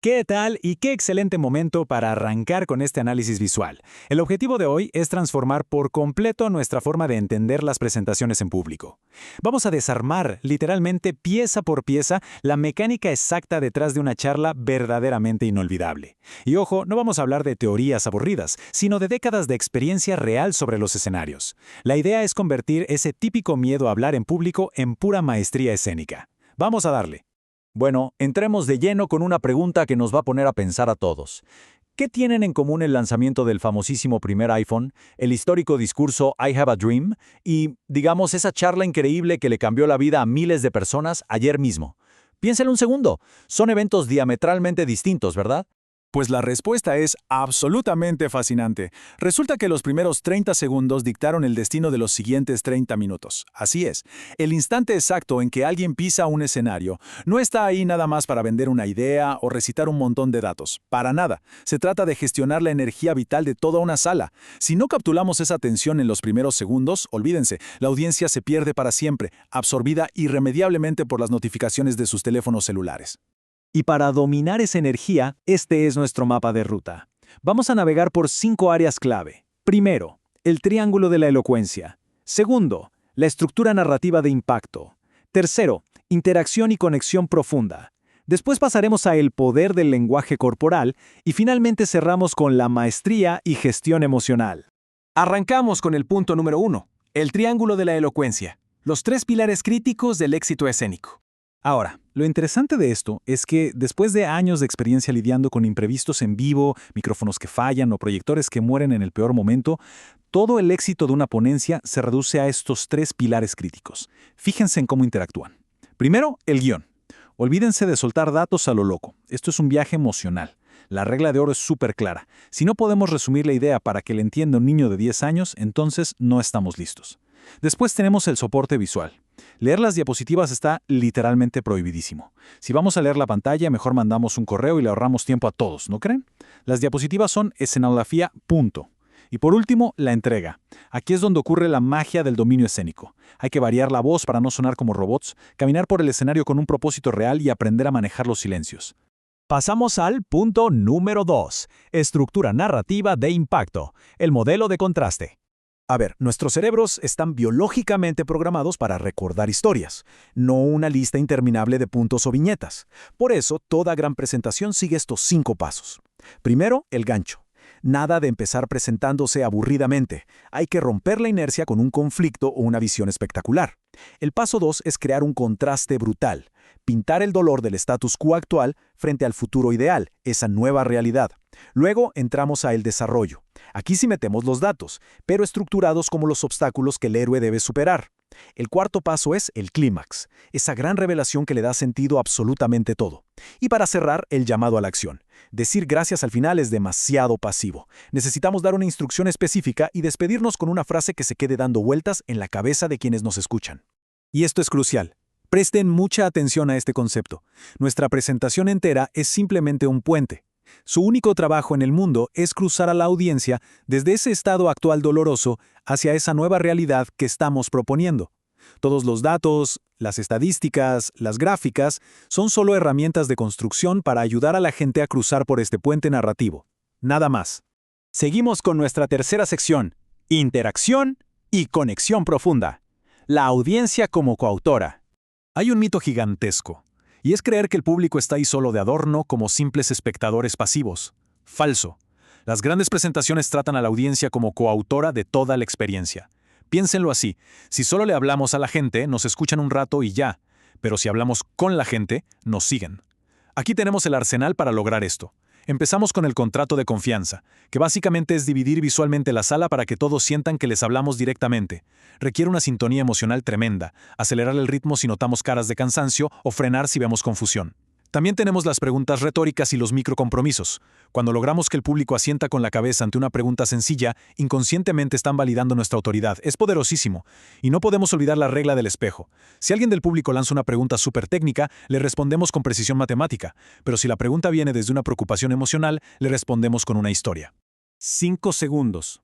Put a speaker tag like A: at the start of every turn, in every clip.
A: ¿Qué tal y qué excelente momento para arrancar con este análisis visual? El objetivo de hoy es transformar por completo nuestra forma de entender las presentaciones en público. Vamos a desarmar, literalmente pieza por pieza, la mecánica exacta detrás de una charla verdaderamente inolvidable. Y ojo, no vamos a hablar de teorías aburridas, sino de décadas de experiencia real sobre los escenarios. La idea es convertir ese típico miedo a hablar en público en pura maestría escénica. Vamos a darle.
B: Bueno, entremos de lleno con una pregunta que nos va a poner a pensar a todos. ¿Qué tienen en común el lanzamiento del famosísimo primer iPhone, el histórico discurso I Have a Dream y, digamos, esa charla increíble que le cambió la vida a miles de personas ayer mismo? Piénsenlo un segundo, son eventos diametralmente distintos, ¿verdad?
C: Pues la respuesta es absolutamente fascinante. Resulta que los primeros 30 segundos dictaron el destino de los siguientes 30 minutos. Así es, el instante exacto en que alguien pisa un escenario no está ahí nada más para vender una idea o recitar un montón de datos. Para nada. Se trata de gestionar la energía vital de toda una sala. Si no capturamos esa atención en los primeros segundos, olvídense, la audiencia se pierde para siempre, absorbida irremediablemente por las notificaciones de sus teléfonos celulares.
A: Y para dominar esa energía, este es nuestro mapa de ruta. Vamos a navegar por 5 áreas clave. Primero, el triángulo de la elocuencia. Segundo, la estructura narrativa de impacto. Tercero, interacción y conexión profunda. Después pasaremos a el poder del lenguaje corporal y finalmente cerramos con la maestría y gestión emocional.
D: Arrancamos con el punto número 1, el triángulo de la elocuencia, los 3 pilares críticos del éxito escénico.
A: Ahora, lo interesante de esto es que después de años de experiencia lidiando con imprevistos en vivo, micrófonos que fallan o proyectores que mueren en el peor momento, todo el éxito de una ponencia se reduce a estos 3 pilares críticos. Fíjense en cómo interactúan. Primero, el guión. Olvídense de soltar datos a lo loco. Esto es un viaje emocional. La regla de oro es súper clara. Si no podemos resumir la idea para que la entienda un niño de 10 años, entonces no estamos listos. Después tenemos el soporte visual. Leer las diapositivas está literalmente prohibidísimo. Si vamos a leer la pantalla, mejor mandamos un correo y le ahorramos tiempo a todos, ¿no creen? Las diapositivas son escenografía, punto. Y por último, la entrega. Aquí es donde ocurre la magia del dominio escénico. Hay que variar la voz para no sonar como robots, caminar por el escenario con un propósito real y aprender a manejar los silencios.
E: Pasamos al punto número 2, estructura narrativa de impacto, el modelo de contraste.
F: A ver, nuestros cerebros están biológicamente programados para recordar historias, no una lista interminable de puntos o viñetas. Por eso, toda gran presentación sigue estos 5 pasos. Primero, el gancho. Nada de empezar presentándose aburridamente. Hay que romper la inercia con un conflicto o una visión espectacular. El paso 2 es crear un contraste brutal. Pintar el dolor del status quo actual frente al futuro ideal, esa nueva realidad. Luego entramos a el desarrollo. Aquí sí metemos los datos, pero estructurados como los obstáculos que el héroe debe superar. El cuarto paso es el clímax, esa gran revelación que le da sentido a absolutamente todo. Y para cerrar, el llamado a la acción. Decir gracias al final es demasiado pasivo. Necesitamos dar una instrucción específica y despedirnos con una frase que se quede dando vueltas en la cabeza de quienes nos escuchan. Y esto es crucial. Presten mucha atención a este concepto. Nuestra presentación entera es simplemente un puente. Su único trabajo en el mundo es cruzar a la audiencia desde ese estado actual doloroso hacia esa nueva realidad que estamos proponiendo. Todos los datos, las estadísticas, las gráficas, son solo herramientas de construcción para ayudar a la gente a cruzar por este puente narrativo. Nada más. Seguimos con nuestra tercera sección, interacción y conexión profunda. La audiencia como coautora.
C: Hay un mito gigantesco, y es creer que el público está ahí solo de adorno como simples espectadores pasivos. Falso. Las grandes presentaciones tratan a la audiencia como coautora de toda la experiencia. Piénsenlo así, si solo le hablamos a la gente, nos escuchan un rato y ya, pero si hablamos con la gente, nos siguen. Aquí tenemos el arsenal para lograr esto. Empezamos con el contrato de confianza, que básicamente es dividir visualmente la sala para que todos sientan que les hablamos directamente. Requiere una sintonía emocional tremenda, acelerar el ritmo si notamos caras de cansancio o frenar si vemos confusión. También tenemos las preguntas retóricas y los microcompromisos. Cuando logramos que el público asienta con la cabeza ante una pregunta sencilla, inconscientemente están validando nuestra autoridad. Es poderosísimo. Y no podemos olvidar la regla del espejo. Si alguien del público lanza una pregunta súper técnica, le respondemos con precisión matemática. Pero si la pregunta viene desde una preocupación emocional, le respondemos con una historia.
F: 5 segundos.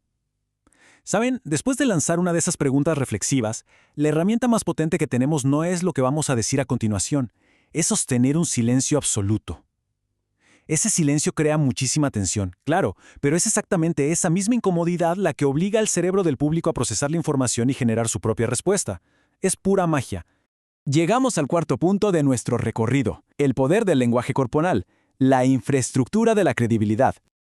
F: ¿Saben? Después de lanzar una de esas preguntas reflexivas, la herramienta más potente que tenemos no es lo que vamos a decir a continuación, es sostener un silencio absoluto. Ese silencio crea muchísima tensión, claro, pero es exactamente esa misma incomodidad la que obliga al cerebro del público a procesar la información y generar su propia respuesta. Es pura magia. Llegamos al cuarto punto de nuestro recorrido, el poder del lenguaje corporal, la infraestructura de la credibilidad.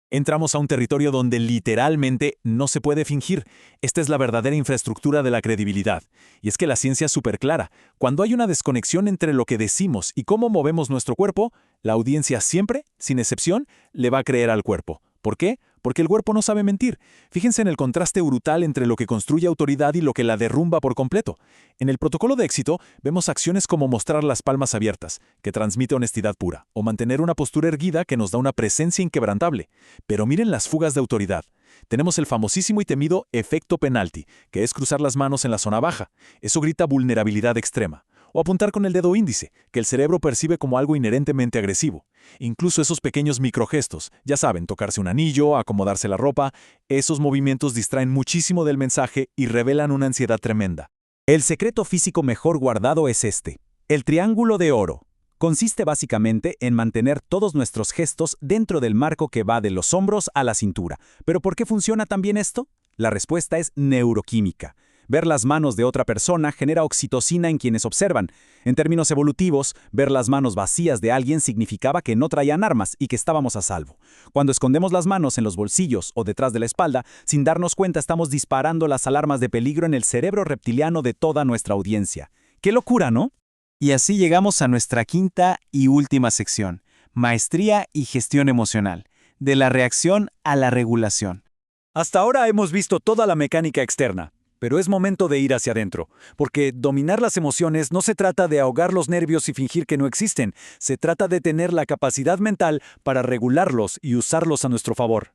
F: Entramos a un territorio donde literalmente no se puede fingir. Esta es la verdadera infraestructura de la credibilidad. Y es que la ciencia es súper clara. Cuando hay una desconexión entre lo que decimos y cómo movemos nuestro cuerpo, la audiencia siempre, sin excepción, le va a creer al cuerpo. ¿Por qué? Porque el cuerpo no sabe mentir. Fíjense en el contraste brutal entre lo que construye autoridad y lo que la derrumba por completo. En el protocolo de éxito vemos acciones como mostrar las palmas abiertas, que transmite honestidad pura, o mantener una postura erguida que nos da una presencia inquebrantable. Pero miren las fugas de autoridad. Tenemos el famosísimo y temido efecto penalti, que es cruzar las manos en la zona baja. Eso grita vulnerabilidad extrema. O apuntar con el dedo índice, que el cerebro percibe como algo inherentemente agresivo. Incluso esos pequeños microgestos, ya saben, tocarse un anillo, acomodarse la ropa, esos movimientos distraen muchísimo del mensaje y revelan una ansiedad tremenda.
E: El secreto físico mejor guardado es este: el triángulo de oro. Consiste básicamente en mantener todos nuestros gestos dentro del marco que va de los hombros a la cintura. ¿Pero por qué funciona tan bien esto? La respuesta es neuroquímica. Ver las manos de otra persona genera oxitocina en quienes observan. En términos evolutivos, ver las manos vacías de alguien significaba que no traían armas y que estábamos a salvo. Cuando escondemos las manos en los bolsillos o detrás de la espalda, sin darnos cuenta estamos disparando las alarmas de peligro en el cerebro reptiliano de toda nuestra audiencia. ¡Qué locura!, ¿no?
D: Y así llegamos a nuestra quinta y última sección, maestría y gestión emocional, de la reacción a la regulación.
B: Hasta ahora hemos visto toda la mecánica externa. Pero es momento de ir hacia adentro, porque dominar las emociones no se trata de ahogar los nervios y fingir que no existen, se trata de tener la capacidad mental para regularlos y usarlos a nuestro favor.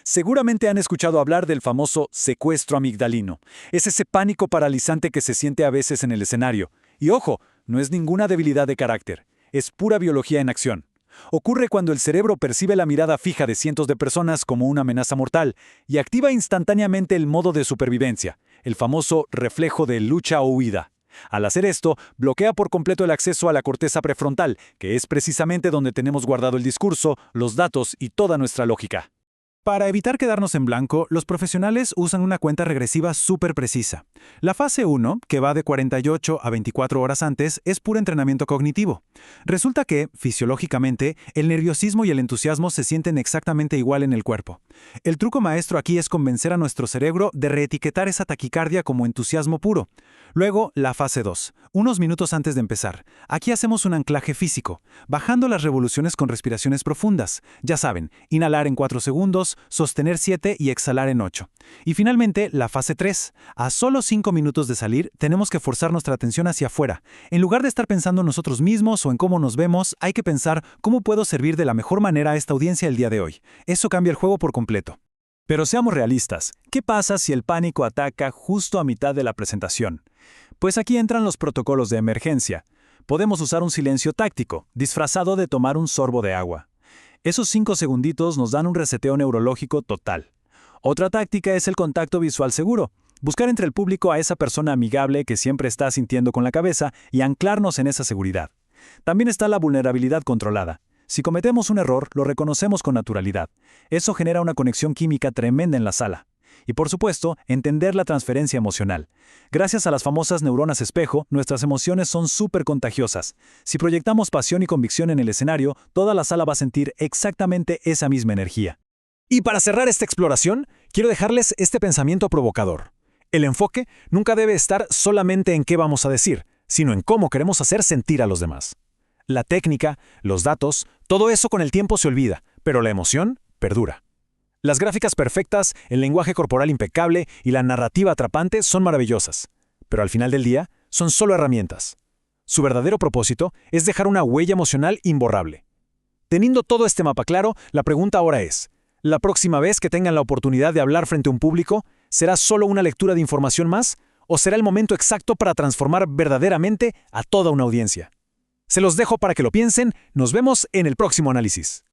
B: Seguramente han escuchado hablar del famoso secuestro amigdalino. Es ese pánico paralizante que se siente a veces en el escenario. Y ojo, no es ninguna debilidad de carácter, es pura biología en acción. Ocurre cuando el cerebro percibe la mirada fija de cientos de personas como una amenaza mortal y activa instantáneamente el modo de supervivencia, el famoso reflejo de lucha o huida. Al hacer esto, bloquea por completo el acceso a la corteza prefrontal, que es precisamente donde tenemos guardado el discurso, los datos y toda nuestra lógica.
F: Para evitar quedarnos en blanco, los profesionales usan una cuenta regresiva súper precisa. La fase 1, que va de 48 a 24 horas antes, es puro entrenamiento cognitivo. Resulta que, fisiológicamente, el nerviosismo y el entusiasmo se sienten exactamente igual en el cuerpo. El truco maestro aquí es convencer a nuestro cerebro de reetiquetar esa taquicardia como entusiasmo puro. Luego, la fase 2, unos minutos antes de empezar. Aquí hacemos un anclaje físico, bajando las revoluciones con respiraciones profundas. Ya saben, inhalar en 4 segundos, sostener 7 y exhalar en 8. Y finalmente, la fase 3. A solo 5 minutos de salir, tenemos que forzar nuestra atención hacia afuera. En lugar de estar pensando en nosotros mismos o en cómo nos vemos, hay que pensar cómo puedo servir de la mejor manera a esta audiencia el día de hoy. Eso cambia el juego por completo.
E: Pero seamos realistas, ¿qué pasa si el pánico ataca justo a mitad de la presentación? Pues aquí entran los protocolos de emergencia. Podemos usar un silencio táctico, disfrazado de tomar un sorbo de agua. Esos 5 segunditos nos dan un reseteo neurológico total. Otra táctica es el contacto visual seguro. Buscar entre el público a esa persona amigable que siempre está asintiendo con la cabeza y anclarnos en esa seguridad. También está la vulnerabilidad controlada. Si cometemos un error, lo reconocemos con naturalidad. Eso genera una conexión química tremenda en la sala. Y por supuesto, entender la transferencia emocional. Gracias a las famosas neuronas espejo, nuestras emociones son súper contagiosas. Si proyectamos pasión y convicción en el escenario, toda la sala va a sentir exactamente esa misma energía.
F: Y para cerrar esta exploración, quiero dejarles este pensamiento provocador. El enfoque nunca debe estar solamente en qué vamos a decir, sino en cómo queremos hacer sentir a los demás. La técnica, los datos, todo eso con el tiempo se olvida, pero la emoción perdura. Las gráficas perfectas, el lenguaje corporal impecable y la narrativa atrapante son maravillosas, pero al final del día son solo herramientas. Su verdadero propósito es dejar una huella emocional imborrable. Teniendo todo este mapa claro, la pregunta ahora es, ¿la próxima vez que tengan la oportunidad de hablar frente a un público, será solo una lectura de información más o será el momento exacto para transformar verdaderamente a toda una audiencia? Se los dejo para que lo piensen, nos vemos en el próximo análisis.